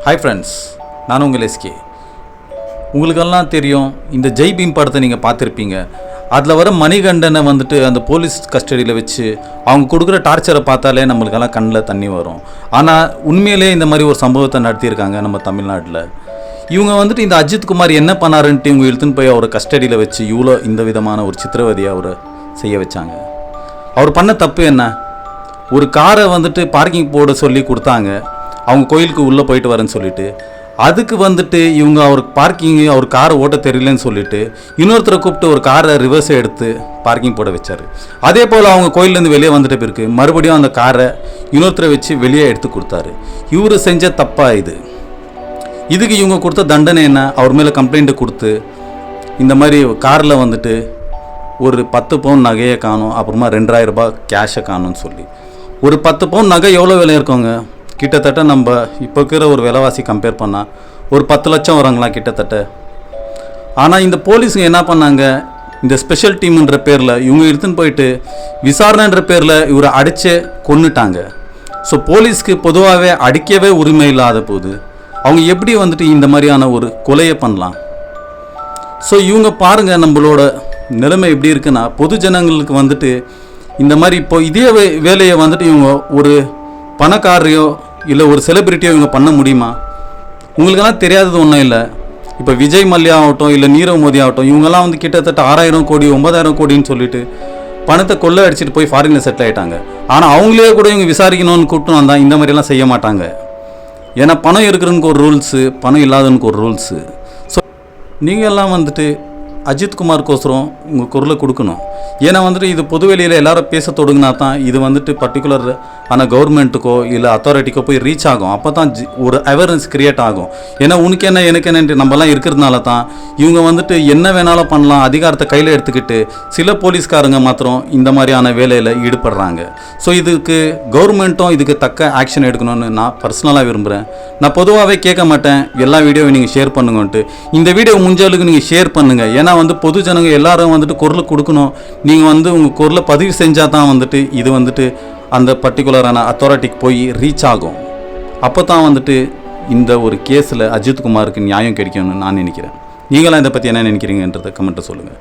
Hi friends, நான் உங்கள் SK. உங்களுக்கெல்லாம் தெரியும், இந்த ஜெய் பீம் படத்தை நீங்கள் பார்த்துருப்பீங்க. அதில் வர மணிகண்டனை வந்துட்டு அந்த போலீஸ் கஸ்டடியில் வச்சு அவங்க கொடுக்குற டார்ச்சரை பார்த்தாலே நம்மளுக்கெல்லாம் கண்ணில் தண்ணி வரும். ஆனால் உண்மையிலே இந்த மாதிரி ஒரு சம்பவத்தை நடத்தியிருக்காங்க நம்ம தமிழ்நாட்டில். இவங்க வந்துட்டு இந்த அஜித் குமார் என்ன பண்ணாருன்ட்டு இவங்க இழுத்துன்னு போய் அவரை கஸ்டடியில் வச்சு இவ்வளோ இந்த விதமான ஒரு சித்திரவதையை அவரை செய்ய வச்சாங்க. அவர் பண்ண தப்பு என்ன? ஒரு காரை வந்துட்டு பார்க்கிங் போட சொல்லி கொடுத்தாங்க, அவங்க கோயிலுக்கு உள்ளே போயிட்டு வரேன்னு சொல்லிட்டு. அதுக்கு வந்துட்டு இவங்க அவர் காரை ஓட்ட தெரியலன்னு சொல்லிட்டு இன்னொருத்தரை கூப்பிட்டு ஒரு காரை ரிவர்ஸை எடுத்து பார்க்கிங் போட வச்சார். அதே போல் அவங்க கோயிலேருந்து வெளியே வந்துட்ட பிறகு மறுபடியும் அந்த காரை இன்னொருத்தரை வச்சு வெளியே எடுத்து கொடுத்தாரு. இவர் செஞ்ச தப்பா இது? இதுக்கு இவங்க கொடுத்த தண்டனை என்ன? அவர் மேலே கம்ப்ளைண்ட்டு கொடுத்து இந்த மாதிரி காரில் வந்துட்டு ஒரு 10 பவுன் நகையை காணும், அப்புறமா 2000 ரூபாய் கேஷை காணும்னு சொல்லி. ஒரு 10 பவுன் நகை எவ்வளோ விலை இருக்கோங்க? கிட்டத்தட்ட நம்ம இப்போ இருக்கிற ஒரு விலைவாசி கம்பேர் பண்ணால் ஒரு 10 லட்சம் வராங்களா கிட்டத்தட்ட. ஆனால் இந்த போலீஸுங்க என்ன பண்ணாங்க, இந்த ஸ்பெஷல் டீம்ன்ற பேரில் இவங்க எடுத்துன்னு போயிட்டு விசாரணைன்ற பேரில் இவரை அடிச்சே கொன்னுட்டாங்க. ஸோ போலீஸ்க்கு பொதுவாகவே அடிக்கவே உரிமை இல்லாத போது அவங்க எப்படி வந்துட்டு இந்த மாதிரியான ஒரு கொலையை பண்ணலாம்? ஸோ இவங்க பாருங்கள், நம்மளோட நிலைமை எப்படி இருக்குன்னா, பொது ஜனங்களுக்கு வந்துட்டு இந்த மாதிரி இப்போ இதே வேலையை வந்துட்டு இவங்க ஒரு பணக்காரையோ இல்லை ஒரு செலிபிரிட்டியோ இவங்க பண்ண முடியுமா? உங்களுக்கெல்லாம் தெரியாதது ஒன்றும் இல்லை. இப்போ விஜய் மல்யா ஆகட்டும், இல்லை நீரவ் மோடி ஆகட்டும், இவங்கெல்லாம் வந்து கிட்டத்தட்ட 6000 கோடி 9000 கோடின்னு சொல்லிட்டு பணத்தை கொள்ளை அடிச்சுட்டு போய் ஃபாரினில் செட்டில் ஆகிட்டாங்க. ஆனால் அவங்களே கூட இவங்க விசாரிக்கணும்னு கூப்பிட்டு வந்தால் இந்த மாதிரிலாம் செய்ய மாட்டாங்க. ஏன்னா பணம் இருக்கிறவனுக்கு ஒரு ரூல்ஸு, பணம் இல்லாதவனுக்கு ஒரு ரூல்ஸு. ஸோ நீங்கள் எல்லாம் வந்துட்டு அஜித் குமாருக்கோசரம் உங்கள் குரலை கொடுக்கணும். ஏன்னா வந்துட்டு இது பொது வெளியில் எல்லாரும் பேச தொடங்கினா தான் இது வந்துட்டு பர்டிகுலர் ஆனால் கவர்மெண்ட்டுக்கோ இல்லை அத்தாரிட்டிக்கோ போய் ரீச் ஆகும். அப்போ தான் ஒரு அவேர்னஸ் க்ரியேட் ஆகும். ஏன்னா உனக்கு என்ன எனக்கு என்னன்ட்டு நம்மலாம் இருக்கிறதுனால தான் இவங்க வந்துட்டு என்ன வேணாலும் பண்ணலாம், அதிகாரத்தை கையில் எடுத்துக்கிட்டு சில போலீஸ்காரங்க மாத்திரம் இந்த மாதிரியான வேலையில் ஈடுபடுறாங்க. ஸோ இதுக்கு கவர்மெண்ட்டும் இதுக்கு தக்க ஆக்ஷன் எடுக்கணும்னு நான் பர்சனலாக விரும்புகிறேன். நான் பொதுவாகவே கேட்க மாட்டேன் எல்லா வீடியோவை நீங்கள் ஷேர் பண்ணுங்கன்ட்டு. இந்த வீடியோ முடிஞ்சளவுக்கு நீங்கள் ஷேர் பண்ணுங்கள். ஏன்னா வந்து பொது ஜனங்க எல்லாரும் வந்துட்டு குரல் கொடுக்கணும். நீங்கள் வந்து உங்கள் குரலை பதிவு செஞ்சால் தான் வந்துட்டு இது வந்துட்டு அந்த பர்டிகுலரான அத்தாரிட்டிக்கு போய் ரீச் ஆகும். அப்போ தான் வந்துட்டு இந்த ஒரு கேஸில் அஜித் குமாருக்கு நியாயம் கிடைக்கும்னு நான் நினைக்கிறேன். நீங்களாம் இதை பற்றி என்ன நினைக்கிறீங்கன்றதை கமெண்ட்டை சொல்லுங்கள்.